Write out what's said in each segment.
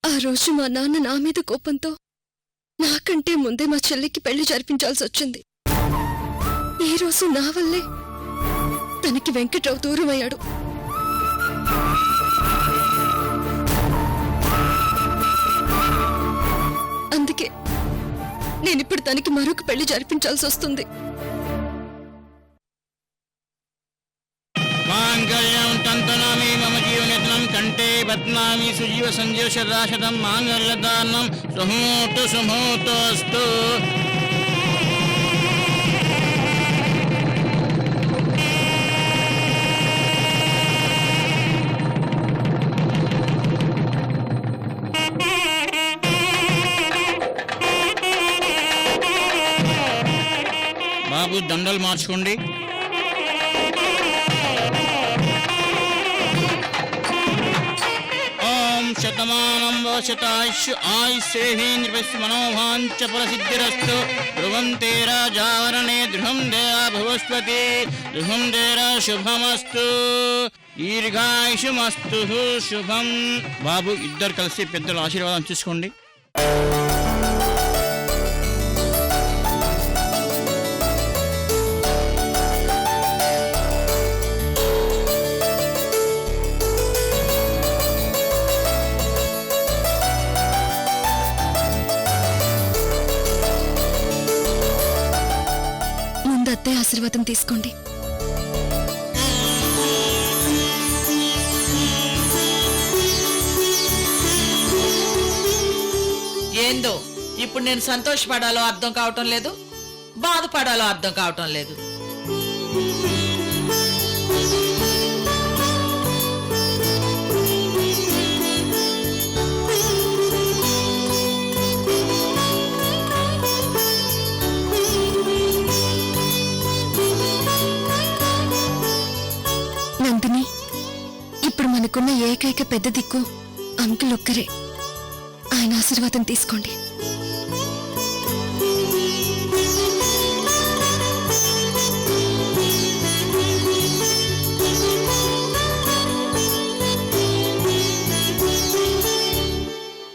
ఆ రోజు మా నాన్న నా మీద కోపంతో నాకంటే ముందే మా చెల్లికి పెళ్లి జరిపించాల్సి వచ్చింది. ఈ రోజు నా వల్లే తనకి వెంకట్రావు దూరమయ్యాడు. అందుకే నేనిప్పుడు తనకి మరొక పెళ్లి జరిపించాల్సి వస్తుంది. మాంగళ్యం తంతనామి మమ జీవనయత్నం కంటే బధ్నామి సుజీవ సంజీవ శతాశతం మాంగళ్యదానం సుముహూర్తు సుముహూర్తోస్తు. బాబు దండలు మార్చుకోండి. శతమానం శతాయుష్ ఆయుష్ేంద్రపస్సు మనోభాంచ ఫలసిద్ధిరస్తు. ధ్రువం తేరా జావరణే దృఢం దేరా భువస్పతి దృఢం తేరా శుభమస్తు దీర్ఘాయుషుమస్తు శుభం. బాబు ఇద్దరు కలిసి పెద్దల ఆశీర్వాదం చూసుకోండి. అత్తయ్య ఆశీర్వాదం తీసుకోండి. ఏందో ఇప్పుడు నేను సంతోషపడాలో అర్థం కావటం లేదు, బాధపడాలో అర్థం కావటం లేదు. నందిని, ఇప్పుడు మనకున్న ఏకైక పెద్ద దిక్కు అంకుల్ ఒక్కరే. ఆయన ఆశీర్వాదం తీసుకోండి.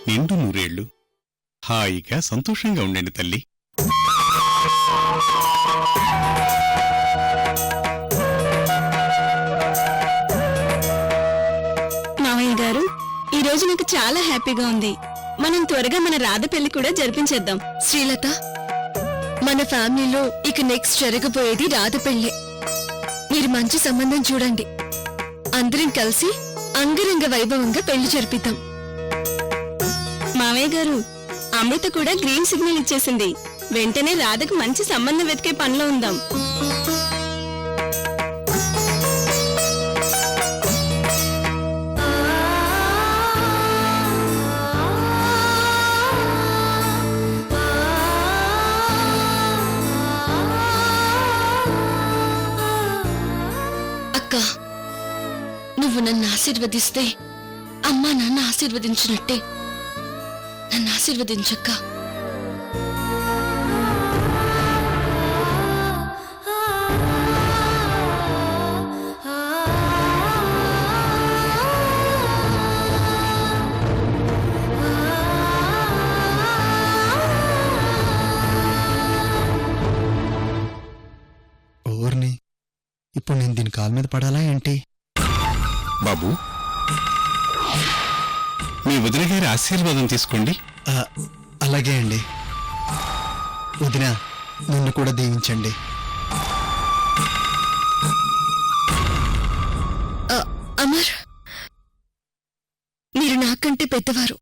నిండు నూరేళ్లు హాయిగా సంతోషంగా ఉండండి తల్లి. గారు, ఈ రోజు నాకు చాలా హ్యాపీగా ఉంది. మనం త్వరగా మన రాధ పెళ్లి కూడా జరిపించేద్దాం. శ్రీలత, మన ఫ్యామిలీలో ఇక నెక్స్ట్ జరగబోయేది రాధ పెళ్లి. మీరు మంచి సంబంధం చూడండి. అందరం కలిసి అంగరంగ వైభవంగా పెళ్లి జరిపిద్దాం. మావయ్య గారు, అమృత కూడా గ్రీన్ సిగ్నల్ ఇచ్చేసింది. వెంటనే రాధకు మంచి సంబంధం వెతికే పనిలో ఉందాం. నువ్వు నన్ను ఆశీర్వదిస్తే అమ్మా నాన్న ఆశీర్వదించినట్టే. నన్ను ఆశీర్వదించక్క. ఓర్ని, ఇప్పుడు నేను దీని కాలు మీద పడాలా ఏంటి? బాబు, మీ వదిన గారి ఆశీర్వాదం తీసుకోండి. అలాగే అండి. వదిన, నిన్ను కూడా దీవించండి. అమర్, మీరు నాకంటే పెద్దవారు.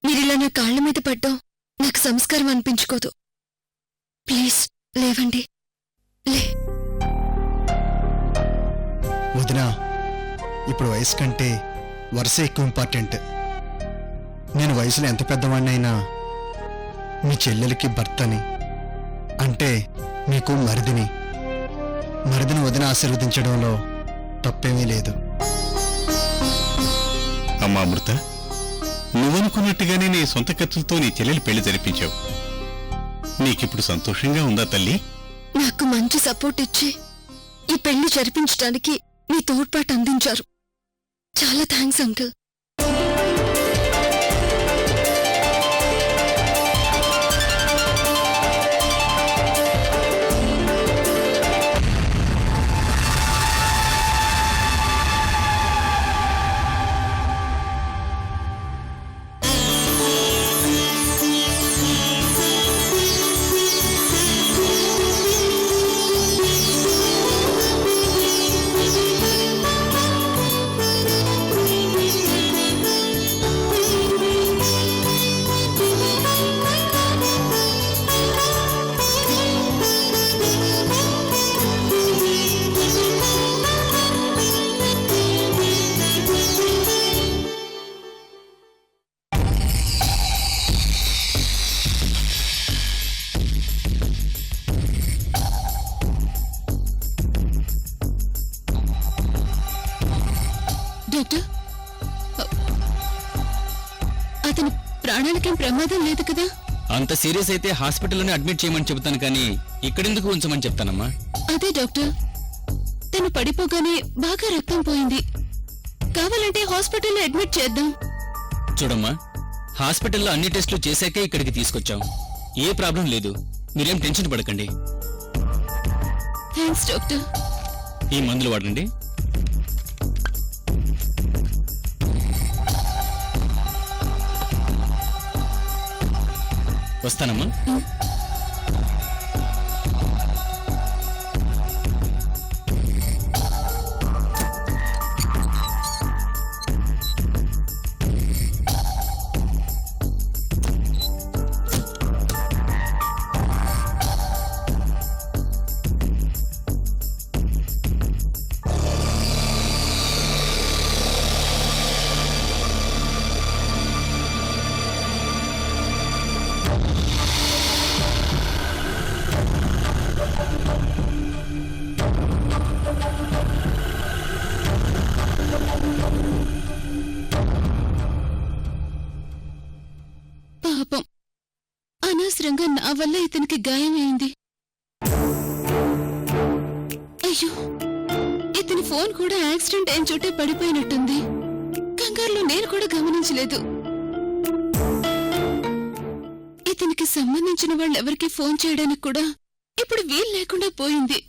మీరిలా నా కాళ్ల మీద పడ్డం నాకు సంస్కారం అనిపించుకోదు. ప్లీజ్ లేవండి. వదినా, ఇప్పుడు వయసు కంటే వరుస ఎక్కువ ఇంపార్టెంట్. నేను వయసులో ఎంత పెద్దవాడినైనా మీ చెల్లెలకి భర్తని, అంటే మీకు మరిదిని వదిన ఆశీర్వదించడంలో తప్పేమీ లేదు. అమ్మా అమృత, నువ్వనుకున్నట్టుగానే నీ సొంత ఖర్చులతో నీ చెల్లెలి పెళ్లి జరిపించావు. నీకిప్పుడు సంతోషంగా ఉందా తల్లి? నాకు మంచి సపోర్ట్ ఇచ్చి ఈ పెళ్లి జరిపించడానికి మీ తోడ్పాటు అందించారు. చాలా థ్యాంక్స్ అంకుల్. అతని ప్రాణాలకేం ప్రమాదం లేదు కదా? అంత సీరియస్ అయితే హాస్పిటల్లోనే అడ్మిట్ చేయమని చెబుతాను కానీ ఇక్కడెందుకు ఉంచమని చెప్తానమ్మా. అదే డాక్టర్, తను పడిపోగానే బాగా రక్తం పోయింది. కావాలంటే హాస్పిటల్లో అడ్మిట్ చేద్దాం. చూడమ్మా, హాస్పిటల్లో అన్ని టెస్టులు చేశాకే ఇక్కడికి తీసుకొచ్చాం. ఏ ప్రాబ్లం లేదు, మీరేం టెన్షన్ పడకండి. Thanks doctor. ఈ మందులు వాడండి. వస్తానమ్మా. పాపం, అనవసరంగా నా వల్ల ఇతనికి గాయమైంది. అయ్యో, ఇతని ఫోన్ కూడా యాక్సిడెంట్ అయిన చోటే పడిపోయినట్టుంది. కంగారులో నేను కూడా గమనించలేదు. ఇతనికి సంబంధించిన వాళ్ళెవరికి ఫోన్ చేయడానికి కూడా ఇప్పుడు వీలు లేకుండా పోయింది.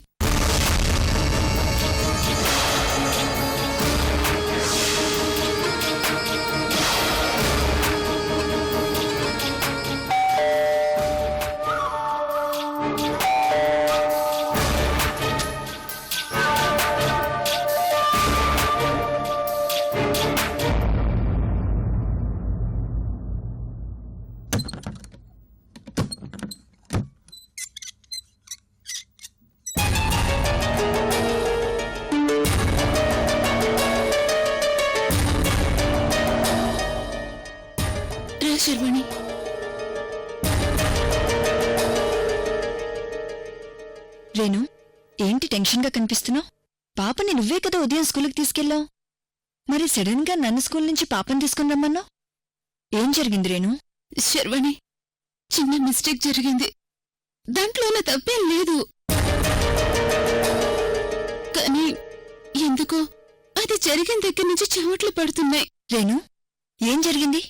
శర్వణి, రేణు, ఏంటి టెన్షన్గా కనిపిస్తున్నావు? పాపని నువ్వే కదా ఉదయం స్కూల్కి తీసుకెళ్ళావు. మరి సడన్ గా నన్ను స్కూల్ నుంచి పాపని తీసుకుని రమ్మన్నావు. ఏం జరిగింది రేణు? శర్వణి, చిన్న మిస్టేక్ జరిగింది. దాంట్లో నా తప్పేం లేదు. కానీ ఎందుకో అది జరిగిన దగ్గర నుంచి చెమట్లు పడుతున్నాయి. రేణు, ఏం జరిగింది?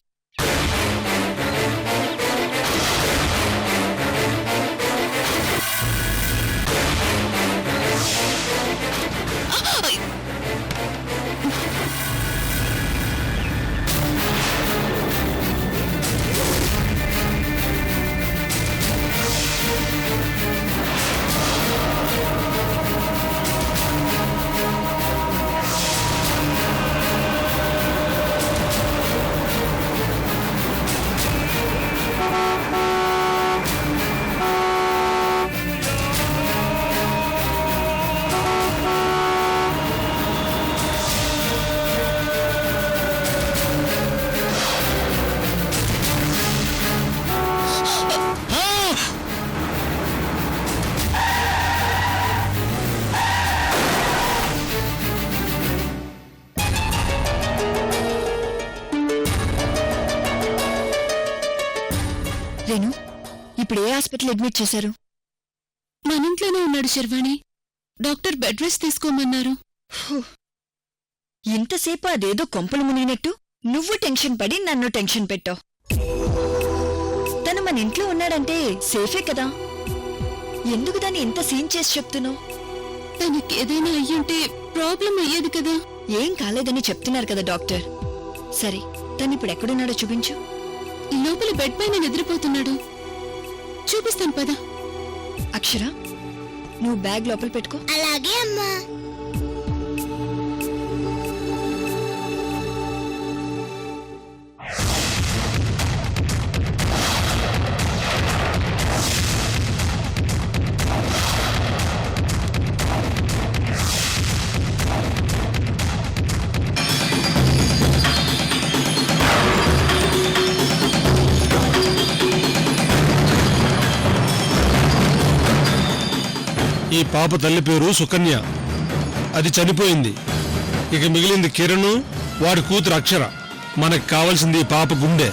రేణు, ఇప్పుడు ఏ హాస్పిటల్ అడ్మిట్ చేశారు? మన ఇంట్లోనే ఉన్నాడు శర్వాణి. డాక్టర్ బెడ్ రెస్ట్ తీసుకోమన్నారు. ఇంతసేపు అదేదో కొంపలు మునిగినట్టు నువ్వు టెన్షన్ పడి నన్ను టెన్షన్ పెట్టావు. తను మన ఇంట్లో ఉన్నాడంటే సేఫే కదా, ఎందుకు దాన్ని ఇంత సీన్ చేసి చెప్తున్నావు? తనకేదైనా అయ్యుంటే ప్రాబ్లం అయ్యేది కదా. ఏం కాలేదని చెప్తున్నారు కదా డాక్టర్. సరే, తను ఇప్పుడు ఎక్కడున్నాడో చూపించు. లోపల బెడ్ పైన నిద్రపోతున్నాడు. చూపిస్తాను పద. అక్షర, నువ్వు బ్యాగ్ లోపల పెట్టుకో. అలాగే అమ్మా. ఈ పాప తల్లి పేరు సుకన్య. అది చనిపోయింది. ఇక మిగిలింది కిరణ్, వాడి కూతురు అక్షర. మనకు కావాల్సింది ఈ పాప గుండె.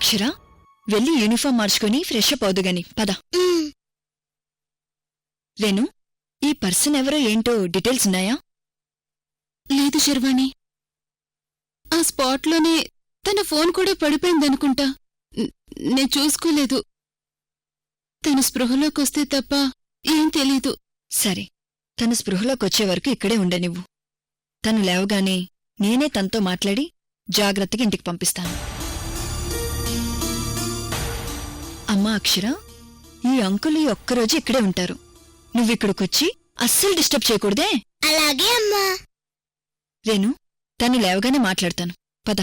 అక్షర వెళ్ళి యూనిఫామ్ మార్చుకొని ఫ్రెష్ అప్ అవుదుగాని పద. రేణు, ఈ పర్సన్ ఎవరో ఏంటో డీటెయిల్స్ ఉన్నాయా? లేదు శర్వాణి, ఆ స్పాట్లోనే తన ఫోన్ కూడా పడిపోయిందనుకుంటా. నేను చూసుకోలేదు. తను స్పృహలోకొస్తే తప్ప ఏం తెలీదు. సరే, తను స్పృహలోకొచ్చే వరకు ఇక్కడే ఉండనివ్వు. తను లేవగానే నేనే తనతో మాట్లాడి జాగ్రత్తగా ఇంటికి పంపిస్తాను. అమ్మా అక్షర, ఈ అంకుల్ ఈ ఒక్కరోజు ఇక్కడే ఉంటారు. నువ్విక్కడికొచ్చి అస్సలు డిస్టర్బ్ చేయకూడదే. అలాగే అమ్మా. రేణు, తను లేవగానే మాట్లాడతాను. పద.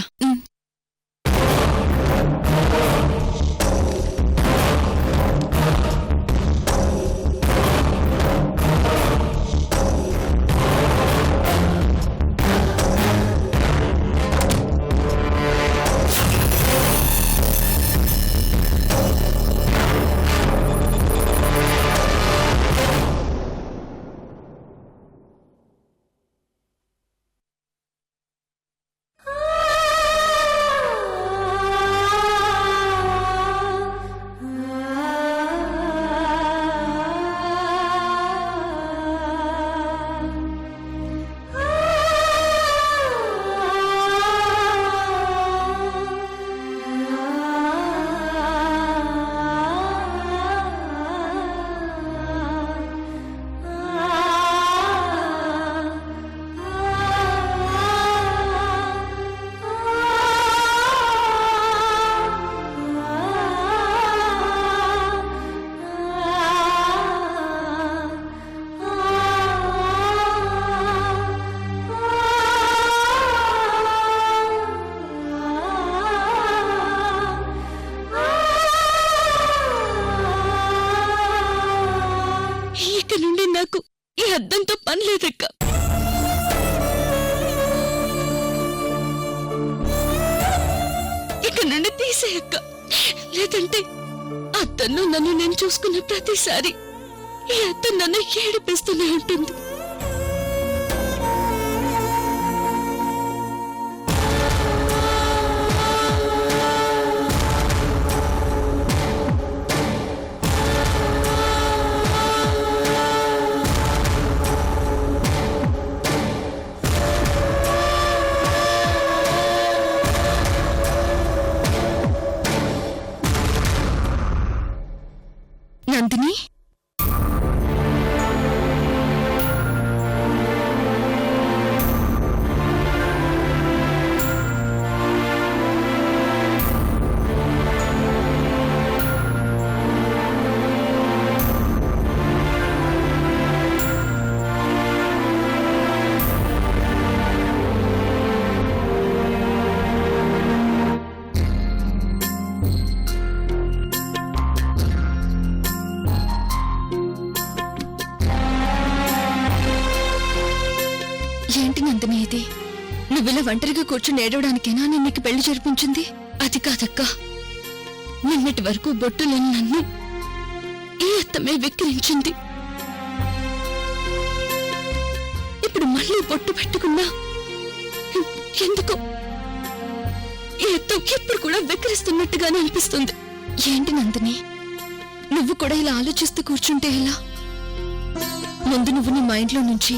నాకు ఈ అద్దంతో పని లేదక్క. ఇక నుండి తీసేయక్క. లేదంటే అద్దంలో నన్ను నేను చూసుకున్న ప్రతిసారి ఈ అద్దం నన్ను ఏడిపిస్తూనే ఉంటుంది. నందిని, ఏంటి నందిని ఇది? నువ్విలా ఒంటరిగా కూర్చుని ఏడవడానికేనా నేను నీకు పెళ్లి జరిపించింది? అది కాదక్క, నిన్నటి వరకు బొట్టు లేని నన్ను ఈ అత్తమే వెక్కిరించింది. ఇప్పుడు మళ్ళీ బొట్టు పెట్టుకున్నా ఎందుకో ఈ అత్త ఇప్పుడు కూడా వెక్కిరిస్తున్నట్టుగానే అనిపిస్తుంది. ఏంటి నందిని, నువ్వు కూడా ఇలా ఆలోచిస్తూ కూర్చుంటే ఎలా? ముందు నువ్వు నీ మైండ్లో నుంచి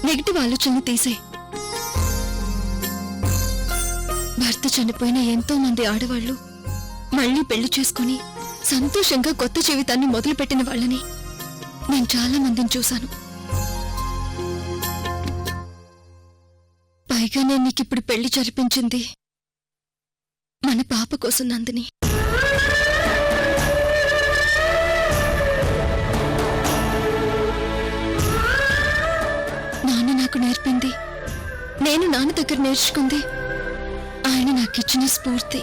నెగిటివ్ ఆలోచనలు తీసే. భర్త చనిపోయిన ఎంతో మంది ఆడవాళ్లు మళ్లీ పెళ్లి చేసుకుని సంతోషంగా కొత్త జీవితాన్ని మొదలుపెట్టిన వాళ్ళని నేను చాలా మందిని చూశాను. పైగా నేను నీకిప్పుడు పెళ్లి జరిపించింది మన పాప కోసం నందిని. నాకు నేర్పింది, నేను నాన్న దగ్గర నేర్చుకుంది, ఆయన నాకిచ్చిన స్ఫూర్తి.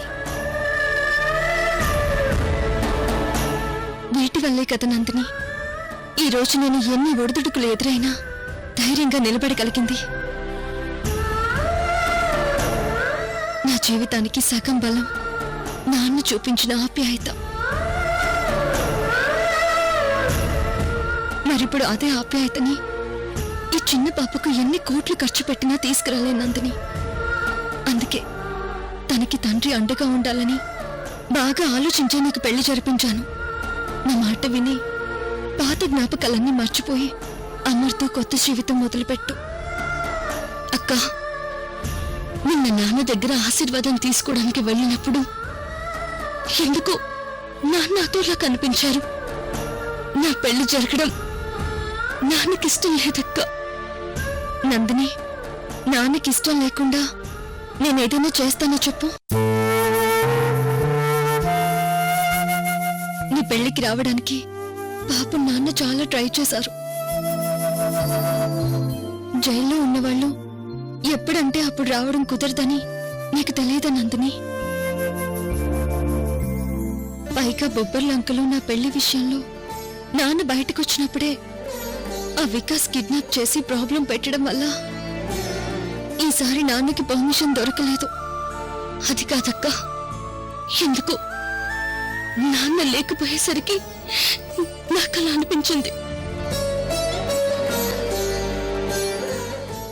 వీటి వల్లే కదా నందిని ఈ రోజు నేను ఎన్ని ఒడిదుడుకులు ఎదురైనా ధైర్యంగా నిలబడగలిగింది. నా జీవితానికి సగం బలం నాన్న చూపించిన ఆప్యాయత. మరిప్పుడు అదే ఆప్యాయతని ఈ చిన్న పాపకు ఎన్ని కోట్లు ఖర్చు పెట్టినా తీసుకురాలేనందుని. అందుకే తనకి తండ్రి అండగా ఉండాలని బాగా ఆలోచించే నీకు పెళ్లి జరిపించాను. నా మాట విని పాత జ్ఞాపకాలన్నీ మర్చిపోయి అమర్తో కొత్త జీవితం మొదలుపెట్టు. అక్క, నిన్న నాన్న దగ్గర ఆశీర్వాదం తీసుకోవడానికి వెళ్ళినప్పుడు ఎందుకు నాన్నతోలా కనిపించారు. నా పెళ్లి జరగడం నాన్నకిష్టం లేదక్క. నందిని, నాన్నకిష్టం లేకుండా నేనేదైనా చేస్తానో చెప్పు. నీ పెళ్లికి రావడానికి పాపం నాన్న చాలా ట్రై చేశారు. జైల్లో ఉన్నవాళ్ళు ఎప్పుడంటే అప్పుడు రావడం కుదరదని నీకు తెలియదా నందిని? పైగా బొబ్బర్లంకలో నా పెళ్లి విషయంలో నాన్న బయటకొచ్చినప్పుడే ఆ వికాస్ కిడ్నాప్ చేసి ప్రాబ్లం పెట్టడం వల్ల ఈసారి నాన్నకి పర్మిషన్ దొరకలేదు. అది కాదక్క, ఎందుకు నాన్న లేకపోయేసరికి నాకలా అనిపించింది.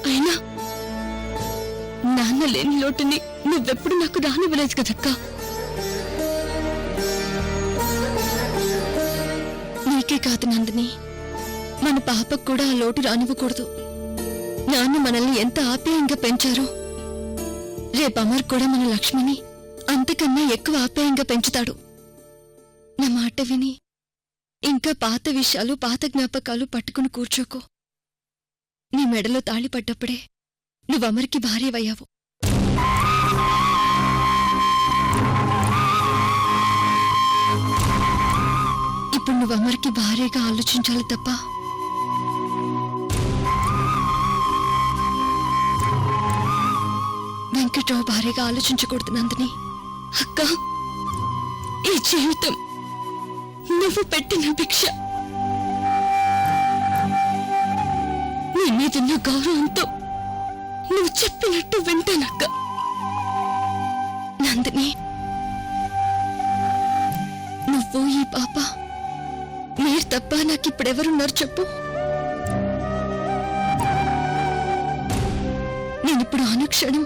అయినా నాన్న లేని లోటుని నువ్వెప్పుడు నాకు రానివ్వలేదు కదక్కా. నీకే కాదు నందిని, మన పాపకు కూడా ఆ లోటు రానివ్వకూడదు. నాన్న మనల్ని ఎంత ఆప్యాయంగా పెంచారో రేపు అమర్ కూడా మన లక్ష్మిని అంతకన్నా ఎక్కువ ఆప్యాయంగా పెంచుతాడు. నా మాట విని ఇంకా పాత విషయాలు, పాత జ్ఞాపకాలు పట్టుకుని కూర్చోకో. నీ మెడలో తాళి పడ్డప్పుడే నువ్వు అమర్కి భార్యవయ్యావు. ఇప్పుడు నువ్వు అమర్కి భార్యగా ఆలోచించాలి తప్ప వెంకట్రావు భార్యగా ఆలోచించకూడదు నందిని. అక్క, ఈ జీవితం నువ్వు పెట్టిన భిక్ష. నీ మీదున్న గౌరవంతో నువ్వు చెప్పినట్టు వింటానక్క. నందిని, నువ్వు ఈ పాప మీరు తప్ప నాకిప్పుడెవరున్నారు చెప్పు? నేనిప్పుడు అనుక్షణం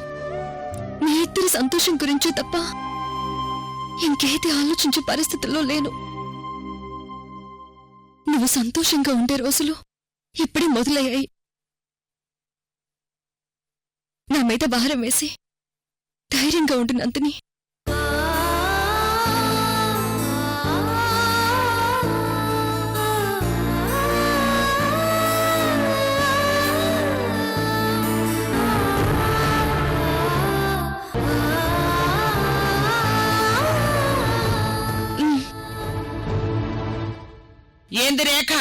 మీ ఇద్దరి సంతోషం గురించే తప్ప ఇంకేది ఆలోచించే పరిస్థితుల్లో లేను. నువ్వు సంతోషంగా ఉండే రోజులు ఇప్పుడే మొదలయ్యాయి. నా మీద భారం వేసి ధైర్యంగా ఉండు నందిని. ఏంది రేఖ,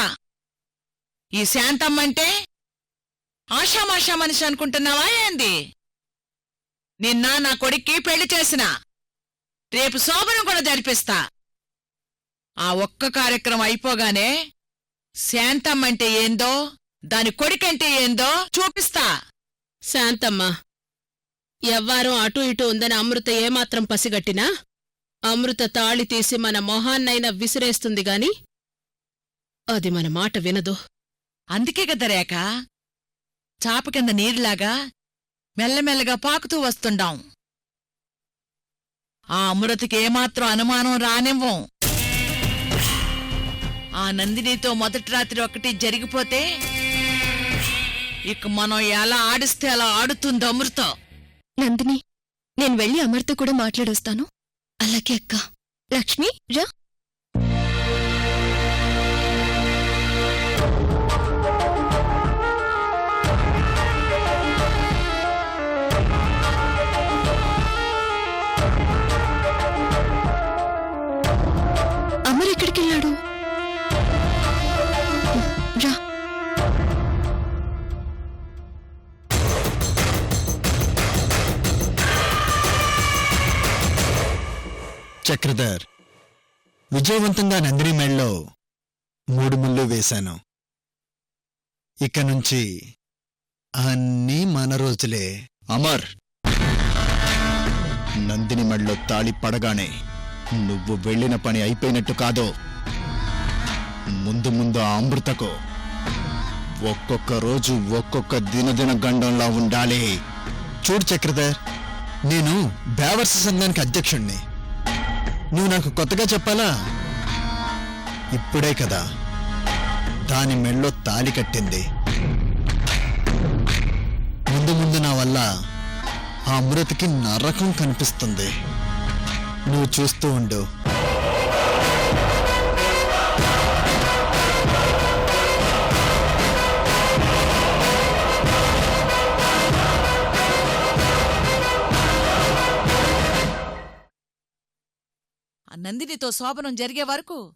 ఈ శాంతమ్మంటే ఆషామాషా మనిషి అనుకుంటున్నావా ఏంది? నిన్న నా కొడుక్కి పెళ్లి చేసిన రేపు శోభనం కూడా జరిపిస్తా. ఆ ఒక్క కార్యక్రమం అయిపోగానే శాంతమ్మంటే ఏందో, దాని కొడుకంటే ఏందో చూపిస్తా. శాంతమ్మ, ఎవ్వారం అటూ ఇటూ ఉందని అమృత ఏమాత్రం పసిగట్టినా అమృత తాళి తీసి మన మొహాన్నైనా విసిరేస్తుంది గాని అది మన మాట వినదు. అందుకే కదా రేఖ, చాప కింద నీరులాగా మెల్లమెల్లగా పాకుతూ వస్తుండాం. ఆ అమృతకి ఏమాత్రం అనుమానం రానివ్వం. ఆ నందినితో మొదటి రాత్రి ఒకటి జరిగిపోతే ఇక మనం ఎలా ఆడిస్తే అలా ఆడుతుంది అమృత. నందిని, నేను వెళ్ళి అమర్తో కూడా మాట్లాడొస్తాను. అలాగే అక్క. లక్ష్మి రా. అమర్ ఎక్కడికెళ్ళాడు? రా. చక్రధర్, విజయవంతంగా నందిని మెళ్ళలో 3 ముళ్ళు వేశాను. ఇక నుంచి అన్నీ మన రోజులే. అమర్, నందిని మెళ్ళలో తాళి పడగానే నువ్వు వెళ్ళిన పని అయిపోయినట్టు కాదు. ముందు ముందు ఆ అమృతకు ఒక్కొక్క రోజు ఒక్కొక్క దినదిన గండంలా ఉండాలి. చూడు చక్రధర్, నేను బేవర్స్ సంఘానికి అధ్యక్షుణ్ణి. నువ్వు నాకు కొత్తగా చెప్పాలా? ఇప్పుడే కదా దాని మెళ్ళో తాళి కట్టింది. ముందు ముందు నా వల్ల ఆ అమృతకి నరకం కనిపిస్తుంది. నువ్వు చూస్తూ ఉండు. ఆ నందినితో శోభనం జరిగే వరకు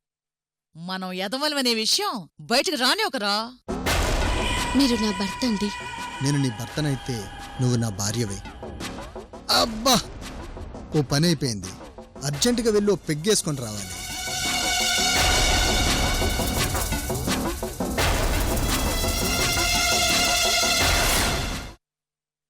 మనం ఎదవలమనే విషయం బయటకు రాని ఒకరా. మీరు నా భర్త అండి. నేను నీ భర్తనైతే నువ్వు నా భార్యవే. అబ్బా, ఓ పని అయిపోయింది. అర్జెంటుగా వెళ్ళి ఓ పెగ్గేసుకొని రావాలి.